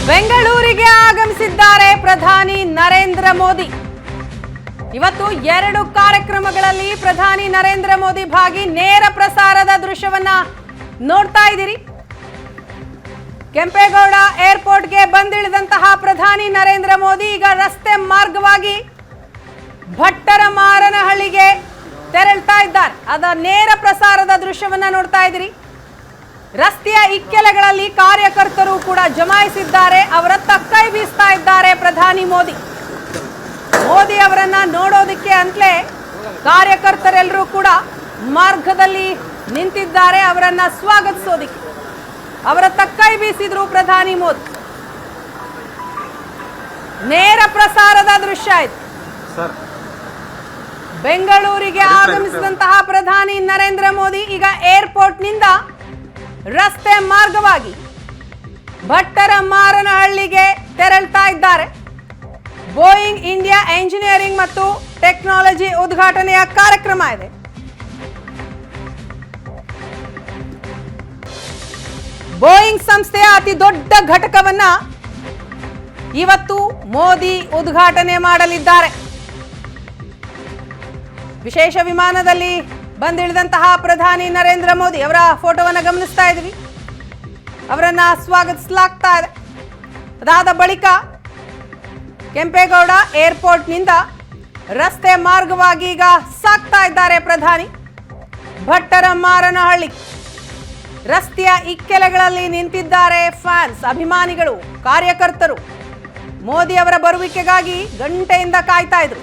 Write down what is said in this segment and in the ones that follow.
ಬೆಂಗಳೂರಿಗೆ ಆಗಮಿಸಿದ್ದಾರೆ ಪ್ರಧಾನಿ ನರೇಂದ್ರ ಮೋದಿ. ಇವತ್ತು 2 ಕಾರ್ಯಕ್ರಮಗಳಲ್ಲಿ ಪ್ರಧಾನಿ ನರೇಂದ್ರ ಮೋದಿ ಭಾಗಿ. ನೇರ ಪ್ರಸಾರದ ದೃಶ್ಯವನ್ನ ನೋಡ್ತಾ ಇದ್ದೀರಿ. ಕೆಂಪೇಗೌಡ ಏರ್ಪೋರ್ಟ್ಗೆ ಬಂದಿಳಿದಂತಹ ಪ್ರಧಾನಿ ನರೇಂದ್ರ ಮೋದಿ ಈಗ ರಸ್ತೆ ಮಾರ್ಗವಾಗಿ ಭಟ್ಟರಮಾರನಹಳ್ಳಿಗೆ ತೆರಳ್ತಾ ಇದ್ದಾರೆ. ಅದ ನೇರ ಪ್ರಸಾರದ ದೃಶ್ಯವನ್ನ ನೋಡ್ತಾ ಇದ್ದೀರಿ. ರಸ್ತೆಯ ಇಕ್ಕೆಲೆಗಳಲ್ಲಿ ಕಾರ್ಯಕರ್ತರು ಕೂಡ ಜಮಾಯಿಸಿದ್ದಾರೆ. ಅವರತ್ತ ಕೈ ಬೀಸ್ತಾ ಇದ್ದಾರೆ ಪ್ರಧಾನಿ ಮೋದಿ. ಮೋದಿ ಅವರನ್ನ ನೋಡೋದಕ್ಕೆ ಅಂತಲೇ ಕಾರ್ಯಕರ್ತರೆಲ್ಲರೂ ಕೂಡ ಮಾರ್ಗದಲ್ಲಿ ನಿಂತಿದ್ದಾರೆ. ಅವರನ್ನ ಸ್ವಾಗತಿಸೋದಿಕ್ಕೆ ಅವರತ್ತ ಕೈ ಬೀಸಿದ್ರು ಪ್ರಧಾನಿ ಮೋದಿ. ನೇರ ಪ್ರಸಾರದ ದೃಶ್ಯ ಇದು. ಬೆಂಗಳೂರಿಗೆ ಆಗಮಿಸಿದಂತಹ ಪ್ರಧಾನಿ ನರೇಂದ್ರ ಮೋದಿ ಈಗ ಏರ್ಪೋರ್ಟ್ನಿಂದ ರಸ್ತೆ ಮಾರ್ಗವಾಗಿ ಭಟ್ಟರಮಾರನಹಳ್ಳಿಗೆ ತೆರಳ್ತಾ ಇದ್ದಾರೆ. ಬೋಯಿಂಗ್ ಇಂಡಿಯಾ ಎಂಜಿನಿಯರಿಂಗ್ ಮತ್ತು ಟೆಕ್ನಾಲಜಿ ಉದ್ಘಾಟನೆಯ ಕಾರ್ಯಕ್ರಮ ಇದೆ. ಬೋಯಿಂಗ್ ಸಂಸ್ಥೆಯ ಅತಿ ದೊಡ್ಡ ಘಟಕವನ್ನ ಇವತ್ತು ಮೋದಿ ಉದ್ಘಾಟನೆ ಮಾಡಲಿದ್ದಾರೆ. ವಿಶೇಷ ವಿಮಾನದಲ್ಲಿ ಬಂದಿಳಿದಂತಹ ಪ್ರಧಾನಿ ನರೇಂದ್ರ ಮೋದಿ ಅವರ ಫೋಟೋವನ್ನು ಗಮನಿಸ್ತಾ ಇದ್ದೀವಿ. ಅವರನ್ನ ಸ್ವಾಗತಿಸಲಾಗ್ತಾ ಇದೆ. ಅದಾದ ಬಳಿಕ ಕೆಂಪೇಗೌಡ ಏರ್ಪೋರ್ಟ್ನಿಂದ ರಸ್ತೆ ಮಾರ್ಗವಾಗಿ ಈಗ ಸಾಗ್ತಾ ಇದ್ದಾರೆ ಪ್ರಧಾನಿ ಭಟ್ಟರಮಾರನಹಳ್ಳಿ. ರಸ್ತೆಯ ಇಕ್ಕೆಲೆಗಳಲ್ಲಿ ನಿಂತಿದ್ದಾರೆ ಫ್ಯಾನ್ಸ್, ಅಭಿಮಾನಿಗಳು, ಕಾರ್ಯಕರ್ತರು. ಮೋದಿ ಅವರ ಬರುವಿಕೆಗಾಗಿ ಗಂಟೆಯಿಂದ ಕಾಯ್ತಾ ಇದ್ರು.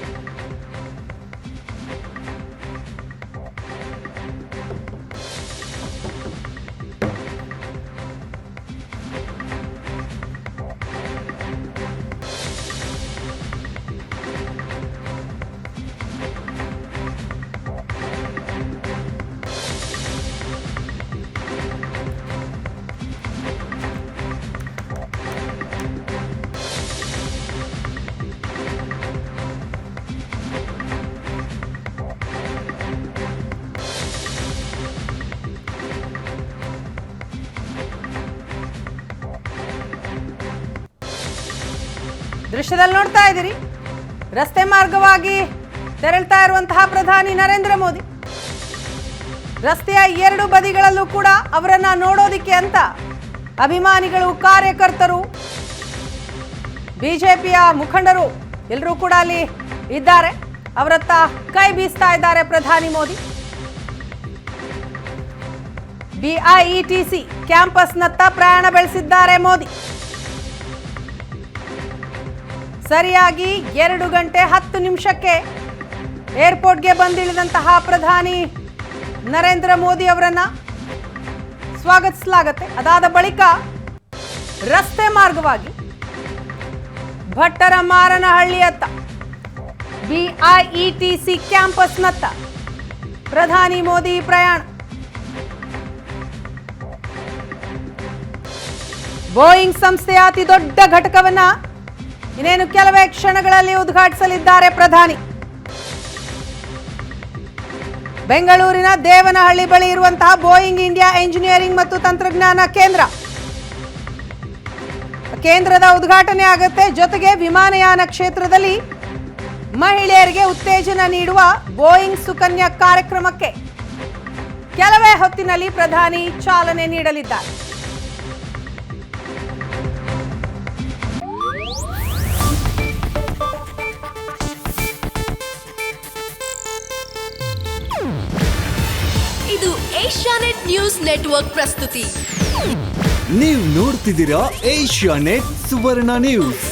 ದೃಶ್ಯದಲ್ಲಿ ನೋಡ್ತಾ ಇದ್ದೀರಿ. ರಸ್ತೆ ಮಾರ್ಗವಾಗಿ ತೆರಳ್ತಾ ಇರುವಂತಹ ಪ್ರಧಾನಿ ನರೇಂದ್ರ ಮೋದಿ. ರಸ್ತೆಯ 2 ಬದಿಗಳಲ್ಲೂ ಕೂಡ ಅವರನ್ನ ನೋಡೋದಿಕ್ಕೆ ಅಂತ ಅಭಿಮಾನಿಗಳು, ಕಾರ್ಯಕರ್ತರು, ಬಿಜೆಪಿಯ ಮುಖಂಡರು ಎಲ್ಲರೂ ಕೂಡ ಅಲ್ಲಿ ಇದ್ದಾರೆ. ಅವರತ್ತ ಕೈ ಬೀಸ್ತಾ ಇದ್ದಾರೆ ಪ್ರಧಾನಿ ಮೋದಿ. ಬಿಐಇಟಿಸಿ ಕ್ಯಾಂಪಸ್ನತ್ತ ಪ್ರಯಾಣ ಬೆಳೆಸಿದ್ದಾರೆ ಮೋದಿ. ಸರಿಯಾಗಿ 2 ಗಂಟೆ 10 ನಿಮಿಷಕ್ಕೆ ಏರ್ಪೋರ್ಟ್ಗೆ ಬಂದಿಳಿದಂತಹ ಪ್ರಧಾನಿ ನರೇಂದ್ರ ಮೋದಿ ಅವರನ್ನ ಸ್ವಾಗತಿಸಲಾಗುತ್ತೆ. ಅದಾದ ಬಳಿಕ ರಸ್ತೆ ಮಾರ್ಗವಾಗಿ ಭಟ್ಟರಮಾರನಹಳ್ಳಿಯತ್ತ ಬಿಐಇಟಿಸಿ ಕ್ಯಾಂಪಸ್ನತ್ತ ಪ್ರಧಾನಿ ಮೋದಿ ಪ್ರಯಾಣ. ಬೋಯಿಂಗ್ ಸಂಸ್ಥೆಯ ಅತಿ ದೊಡ್ಡ ಘಟಕವನ್ನ ಇನ್ನೇನು ಕೆಲವೇ ಕ್ಷಣಗಳಲ್ಲಿ ಉದ್ಘಾಟಿಸಲಿದ್ದಾರೆ ಪ್ರಧಾನಿ. ಬೆಂಗಳೂರಿನ ದೇವನಹಳ್ಳಿ ಬಳಿ ಇರುವಂತಹ ಬೋಯಿಂಗ್ ಇಂಡಿಯಾ ಎಂಜಿನಿಯರಿಂಗ್ ಮತ್ತು ತಂತ್ರಜ್ಞಾನ ಕೇಂದ್ರದ ಉದ್ಘಾಟನೆ ಆಗುತ್ತೆ. ಜೊತೆಗೆ ವಿಮಾನಯಾನ ಕ್ಷೇತ್ರದಲ್ಲಿ ಮಹಿಳೆಯರಿಗೆ ಉತ್ತೇಜನ ನೀಡುವ ಬೋಯಿಂಗ್ ಸುಕನ್ಯಾ ಕಾರ್ಯಕ್ರಮಕ್ಕೆ ಕೆಲವೇ ಹೊತ್ತಿನಲ್ಲಿ ಪ್ರಧಾನಿ ಚಾಲನೆ ನೀಡಲಿದ್ದಾರೆ. ಇದು ಏಷ್ಯಾನೆಟ್ ನ್ಯೂಸ್ ನೆಟ್ವರ್ಕ್ ಪ್ರಸ್ತುತಿ. ನೀವು ನೋಡ್ತಿದ್ದೀರಾ ಏಷ್ಯಾನೆಟ್ ಸುವರ್ಣ ನ್ಯೂಸ್.